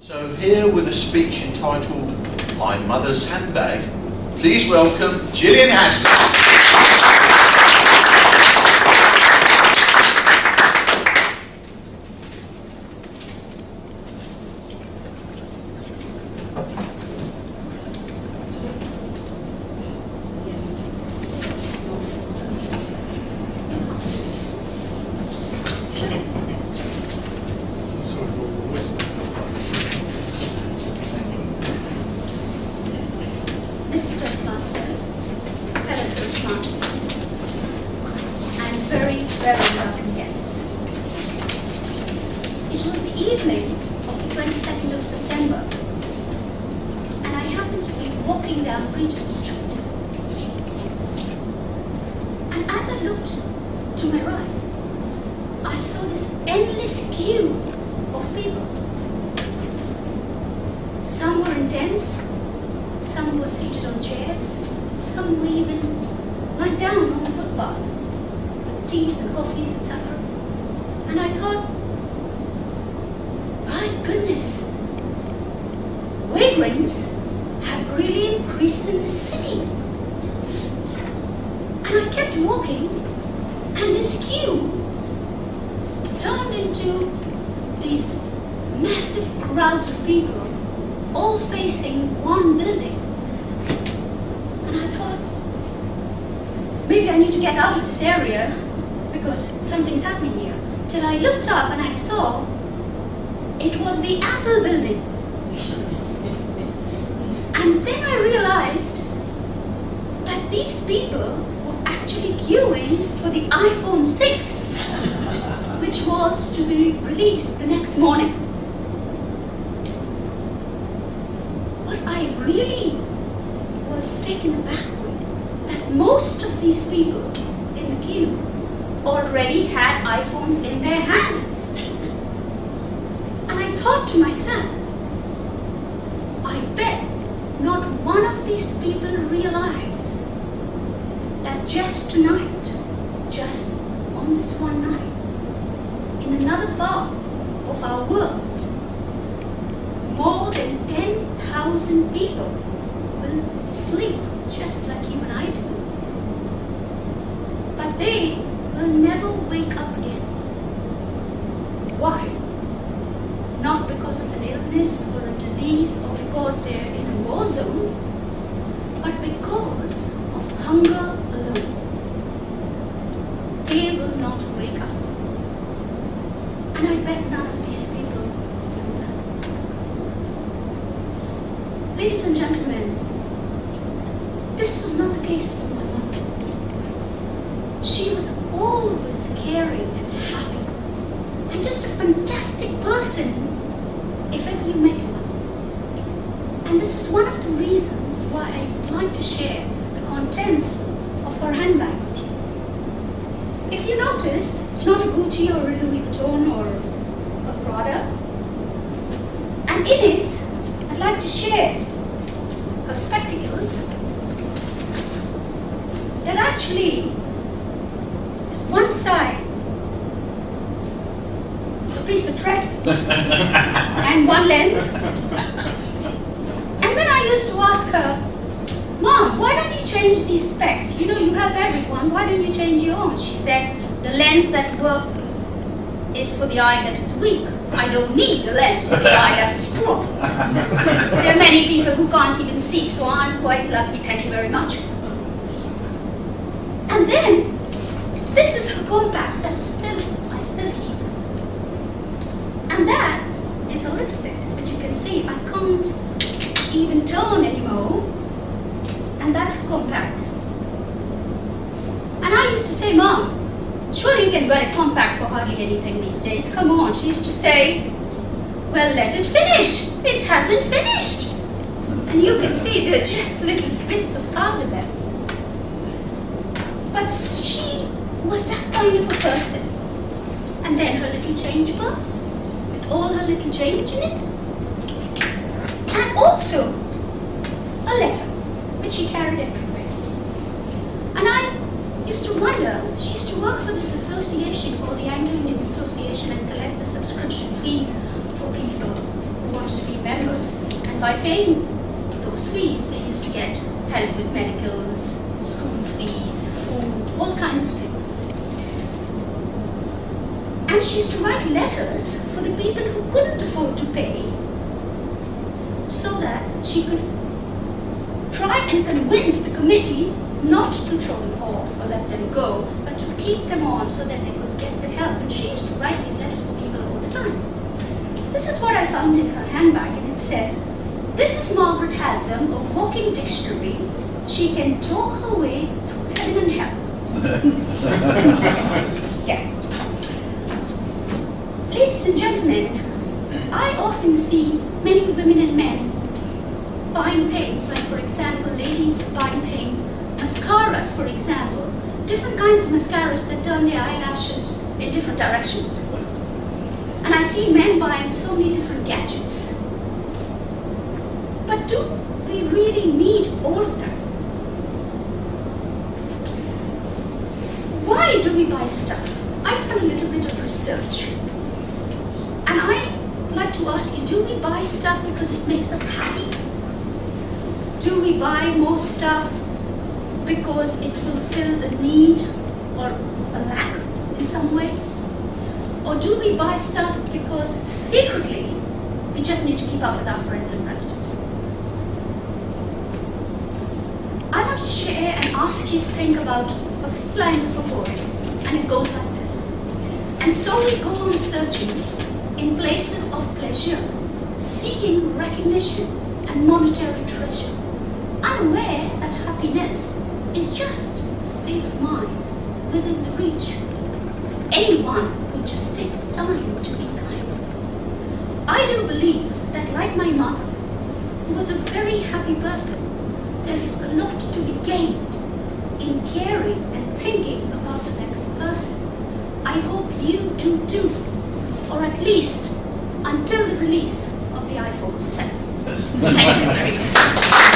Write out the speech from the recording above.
So here with a speech entitled My Mother's Handbag, please welcome Gillian Haslett. Mr. Toastmaster, fellow Toastmasters, and very, very welcome guests. It was the evening of the 22nd of September, and I happened to be walking down Regent Street. And as I looked to my right, I saw this endless queue of people. Some were in tents, some were seated on chairs, some were even lying down on the footpath with teas and coffees, etc. And I thought, my goodness, vagrants have really increased in this city. And I kept walking, and this queue turned into these massive crowds of people, all facing one building. And I thought, maybe I need to get out of this area because something's happening here. Till I looked up and I saw it was the Apple building. And then I realized that these people were actually queuing for the iPhone 6, which was to be released the next morning. I really was taken aback with that most of these people in the queue already had iPhones in their hands. And I thought to myself, I bet not one of these people realize that just tonight, just on this one night, in another part of our world, more than 10,000 people will sleep just like you and I do. But they will never wake up again. Why? Not because of an illness or a disease or because they're in a war zone, but because of hunger alone. They will not wake up. And I bet none of these people. Ladies and gentlemen, this was not the case for my mother. She was always caring and happy, and just a fantastic person if ever you met one. And this is one of the reasons why I would like to share the contents of her handbag with you. If you notice, it's not a Gucci or a Louis Vuitton or a Prada. And in it, I'd like to share her spectacles that actually is one side a piece of thread and one lens. And when I used to ask her, Mom, why don't you change these specs? You know, you help everyone, why don't you change your own? She said, the lens that works is for the eye that is weak. I don't need the lens for the eye that is strong. There are many people who can't even see, so I'm quite lucky, thank you very much. And then, this is her compact that I still keep. And that is her lipstick, which you can see I can't even turn anymore. And that's her compact. And I used to say, Mom, surely you can get a compact for hardly anything these days. Come on. She used to say, well, let it finish. It hasn't finished. And you can see there are just little bits of powder left. But she was that kind of a person. And then her little change purse, with all her little change in it. And also, a letter, which she carried everywhere. And I used to wonder, she used to work for this association called the Anglo-Indian Association and collect the subscription fees for people who wanted to be members, and by paying those fees, they used to get help with medicals, school fees, food, all kinds of things. And she used to write letters for the people who couldn't afford to pay, so that she could try and convince the committee not to throw them off or let them go, but to keep them on so that they could get the help. And she used to write these letters for people all the time. This is what I found in her handbag, and it says, "This is Margaret Haslam, a walking dictionary. She can talk her way through heaven and hell." Yeah. Ladies and gentlemen, I often see many women and men buying things, like for example, ladies buying things, mascaras for example, different kinds of mascaras that turn their eyelashes in different directions. And I see men buying so many different gadgets. But do we really need all of them? Why do we buy stuff? I've done a little bit of research. And I like to ask you, do we buy stuff because it makes us happy? Do we buy more stuff because it fulfills a need or a lack in some way? Or do we buy stuff because secretly we just need to keep up with our friends and relatives? I want to share and ask you to think about a few lines of a poem, and it goes like this. And so we go on searching in places of pleasure, seeking recognition and monetary treasure, unaware that happiness is just a state of mind within the reach of anyone who just takes time to be kind. I do believe that, like my mother, who was a very happy person, there is a lot to be gained in caring and thinking about the next person. I hope you do too, or at least until the release of the iPhone 7. Thank you very much.